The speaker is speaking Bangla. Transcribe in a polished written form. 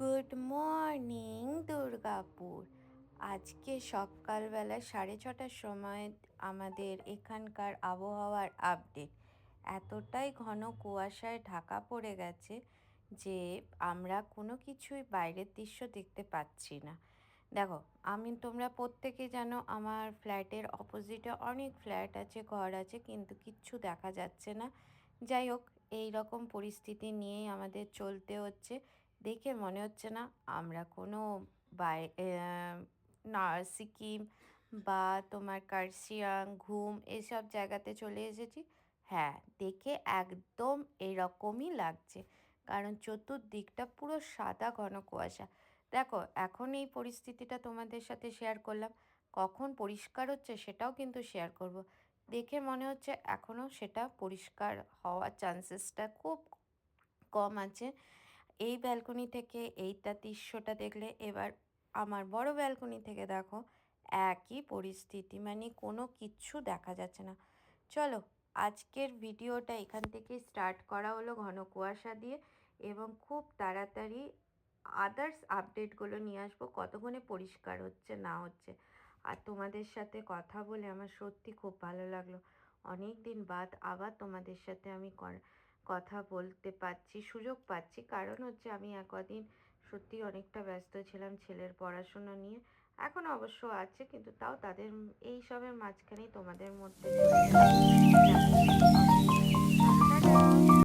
Good morning Durgapur. আজকে সকালবেলা 6:30টার সময় আমাদের এখানকার আবহাওয়ার আপডেট। এতটাই ঘন কুয়াশায় ঢাকা পড়ে গেছে যে আমরা কোনো কিছুই বাইরের দৃশ্য দেখতে পাচ্ছি না। দেখো, তোমরা প্রত্যেকে জানো আমার ফ্ল্যাটের অপোজিটে অনেক ফ্ল্যাট আছে, ঘর আছে, কিন্তু কিচ্ছু দেখা যাচ্ছে না। যাই হোক, এই রকম পরিস্থিতি নিয়েই আমাদের চলতে হচ্ছে। দেখে মনে হচ্ছে না আমরা কোনো বাই না সিকিম বা তোমার কার্শিয়াং, ঘুম এসব জায়গাতে চলে এসেছি। হ্যাঁ, দেখে একদম এরকমই লাগছে, কারণ চতুর্দিকটা পুরো সাদা ঘন কুয়াশা। দেখো, এখন এই পরিস্থিতিটা তোমাদের সাথে শেয়ার করলাম, কখন পরিষ্কার হচ্ছে সেটাও কিন্তু শেয়ার করব। দেখে মনে হচ্ছে এখনও সেটা পরিষ্কার হওয়ার চান্সেসটা খুব কম আছে। এই ব্যালকনি থেকে এইটা দৃশ্যটা দেখলে, এবার আমার বড় ব্যালকনি থেকে দেখো, একই পরিস্থিতি, মানে কোনো কিচ্ছু দেখা যাচ্ছে না। চলো, আজকের ভিডিওটা এখান থেকে স্টার্ট করা হলো ঘন কুয়াশা দিয়ে, এবং খুব তাড়াতাড়ি আদার্স আপডেটগুলো নিয়ে আসবো, কতক্ষণে পরিষ্কার হচ্ছে না হচ্ছে। আর তোমাদের সাথে কথা বলে আমার সত্যি খুব ভালো লাগলো। অনেক দিন বাদ আবার তোমাদের সাথে আমি কথা বলতে পারছি, সুযোগ পাচ্ছি, কারণ হচ্ছে আমি কদিন সত্যি অনেকটা ব্যস্ত ছিলাম ছেলের পড়াশুনো নিয়ে। এখন অবশ্য আছে, কিন্তু তাও তাদের এই সবের মাঝখানেই তোমাদের মধ্যে চলে গেলাম।